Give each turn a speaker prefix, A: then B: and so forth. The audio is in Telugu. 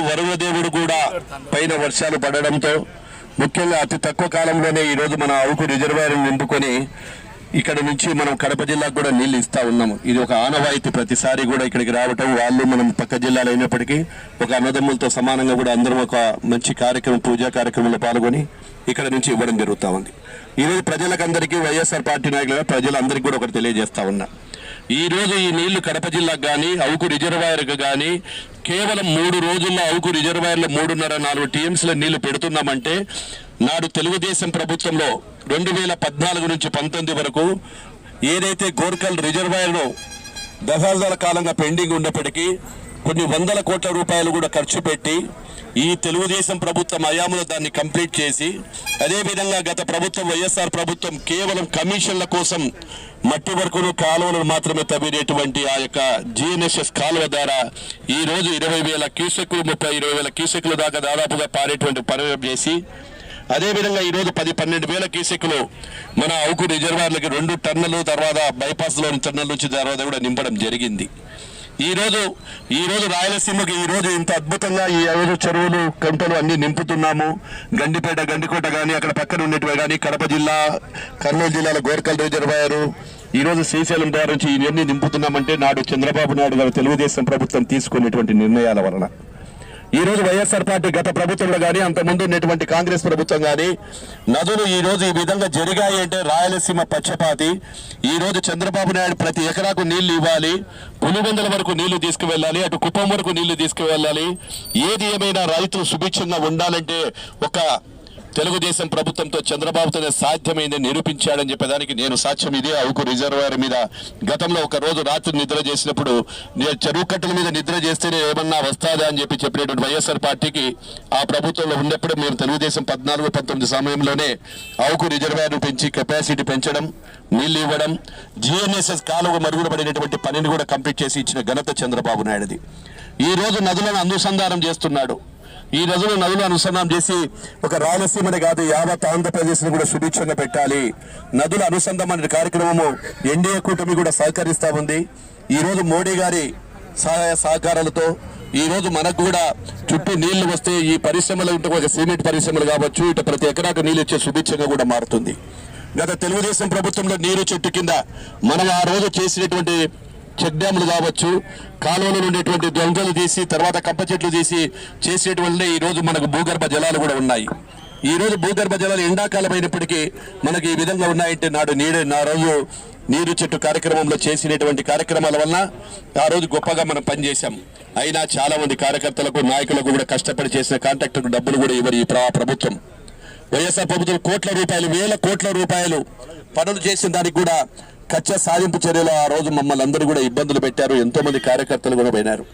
A: వరుణదేవుడు కూడా పైన వర్షాలు పడడంతో ముఖ్యంగా అతి తక్కువ కాలంలోనే ఈరోజు మన అవుకు రిజర్వాయర్ నింపుకొని ఇక్కడ నుంచి మనం కడప జిల్లాకు కూడా నీళ్లు ఇస్తా ఉన్నాము. ఇది ఒక ఆనవాయితీ, ప్రతిసారి కూడా ఇక్కడికి రావటం. వాళ్ళు మనం పక్క జిల్లాలు అయినప్పటికీ ఒక అన్నదమ్ములతో సమానంగా కూడా అందరం ఒక మంచి కార్యక్రమం, పూజా కార్యక్రమంలో పాల్గొని ఇక్కడ నుంచి ఇవ్వడం జరుగుతూ ఉంది. ఈరోజు ప్రజలకందరికీ, వైఎస్ఆర్ పార్టీ నాయకులుగా ప్రజలందరికీ కూడా ఒకటి తెలియజేస్తా ఉన్నా. ఈ రోజు ఈ నీళ్లు కడప జిల్లాకు కానీ అవుకు రిజర్వాయర్కు కానీ కేవలం 3 రోజుల్లో అవుకు రిజర్వాయర్లో 3.5-4 టీఎంసీల నీళ్లు పెడుతున్నామంటే నాడు తెలుగుదేశం ప్రభుత్వంలో 2014 నుంచి 19 వరకు ఏదైతే గోర్కల్ రిజర్వాయర్ను దశాబ్దాల కాలంగా పెండింగ్ ఉన్నప్పటికీ కొన్ని వందల కోట్ల రూపాయలు కూడా ఖర్చు పెట్టి ఈ తెలుగుదేశం ప్రభుత్వం హయాంలో దాన్ని కంప్లీట్ చేసి, అదేవిధంగా గత ప్రభుత్వం వైఎస్ఆర్ ప్రభుత్వం కేవలం కమిషన్ల కోసం మట్టి వరకును కాలువలను మాత్రమే తవ్వినటువంటి ఆ యొక్క జిఎన్ఎస్ఎస్ కాలువ ద్వారా ఈ రోజు 20,000 క్యూసెక్లు 20,000 క్యూసెక్ల దాకా దాదాపుగా పారేటువంటి పని చేసి, అదేవిధంగా ఈరోజు 10-12 క్యూసెక్లు మన అవుకు రిజర్వాయర్లకి 2 టన్నులు, తర్వాత బైపాస్లోని టన్నుల నుంచి తర్వాత కూడా నింపడం జరిగింది. ఈ రోజు రాయలసీమకి ఈరోజు ఇంత అద్భుతంగా ఈ 5 చెరువులు, కంటలు అన్ని నింపుతున్నాము. గండిపేట, గండికోట కానీ అక్కడ పక్కన ఉండేటివి కానీ, కడప జిల్లా, కర్నూలు జిల్లాలో గోర్కల్ రిజర్వాయరు, ఈరోజు శ్రీశైలం ద్వారా నుంచి ఇవన్నీ నింపుతున్నామంటే నాడు చంద్రబాబు నాయుడు గారు తెలుగుదేశం ప్రభుత్వం తీసుకునేటువంటి నిర్ణయాల వలన. ఈ రోజు వైఎస్ఆర్ పార్టీ గత ప్రభుత్వంలో కానీ అంతకుముందు ఉన్నటువంటి కాంగ్రెస్ ప్రభుత్వం కానీ నదులు ఈ రోజు ఈ విధంగా జరిగాయి అంటే రాయలసీమ పక్షపాతి. ఈ రోజు చంద్రబాబు నాయుడు ప్రతి ఎకరాకు నీళ్లు ఇవ్వాలి, పులివెందుల వరకు నీళ్లు తీసుకువెళ్ళాలి, అటు కుప్పం వరకు నీళ్లు తీసుకువెళ్ళాలి. ఏది ఏమైనా రైతులు సుభిక్షంగా ఉండాలంటే ఒక తెలుగుదేశం ప్రభుత్వంతో, చంద్రబాబుతోనే సాధ్యమైందని నిరూపించాడని చెప్పేదానికి నేను సాక్ష్యం. ఇదే అవుకు రిజర్వాయర్ మీద గతంలో ఒక రోజు రాత్రి నిద్ర చేసినప్పుడు చెరువు కట్టల మీద నిద్ర చేస్తేనే ఏమన్నా వస్తాదా అని చెప్పినటువంటి వైఎస్ఆర్ పార్టీకి ఆ ప్రభుత్వంలో ఉన్నప్పుడు మేము తెలుగుదేశం 14-19 సమయంలోనే అవుకు రిజర్వాయర్ పెంచి కెపాసిటీ పెంచడం, నీళ్లు ఇవ్వడం, జిఎన్ఎస్ఎస్ కాలువ మరుగున పడినటువంటి పనిని కూడా కంప్లీట్ చేసి ఇచ్చిన ఘనత చంద్రబాబు నాయుడుది. ఈ రోజు నదులను అనుసంధానం చేస్తున్నాడు. ఈ నదులు అనుసంధానం చేసి ఒక రాయలసీమనే కాదు యావత్ ఆంధ్రప్రదేశ్ ను కూడా సుభిక్షంగా పెట్టాలి. నదుల అనుసంధానం అనే కార్యక్రమము ఎన్డీఏ కూటమి కూడా సహకరిస్తా ఉంది. ఈ రోజు మోడీ గారి సహాయ సహకారాలతో ఈ రోజు మనకు కూడా చుట్టూ నీళ్లు వస్తే ఈ పరిశ్రమలు ఉంటే ఒక సిమెంట్ పరిశ్రమలు కావచ్చు, ఇటు ప్రతి ఎకరాకు నీళ్ళు ఇచ్చే సుభిక్షంగా కూడా మారుతుంది. గత తెలుగుదేశం ప్రభుత్వంలో నీరు చెట్టు కింద మనం ఆ రోజు చేసినటువంటి చెక్ డ్యాములు కావచ్చు, కాలువలో ఉండేటువంటి దొంగలు తీసి తర్వాత కప్ప చెట్లు తీసి చేసేటువంటి ఈ రోజు మనకు భూగర్భ జలాలు కూడా ఉన్నాయి. ఈ రోజు భూగర్భ జలాలు ఎండాకాలం అయినప్పటికీ మనకి ఈ విధంగా ఉన్నాయంటే నా రోజు నీరు చెట్టు కార్యక్రమంలో చేసినటువంటి కార్యక్రమాల వల్ల ఆ రోజు గొప్పగా మనం పనిచేశాం. అయినా చాలా మంది కార్యకర్తలకు, నాయకులకు కూడా కష్టపడి చేసిన కాంట్రాక్టర్కు డబ్బులు కూడా ఇవ్వరు ఈ ప్రభుత్వం. వైఎస్ఆర్ ప్రభుత్వం కోట్ల రూపాయలు, 1000 కోట్ల రూపాయలు పనులు చేసిన దానికి కూడా కచ్చ సాధింపు చర్యలు ఆ రోజు మమ్మల్ని అందరూ కూడా ఇబ్బందులు పెట్టారు. ఎంతో మంది కార్యకర్తలు కూడా పోయినారు.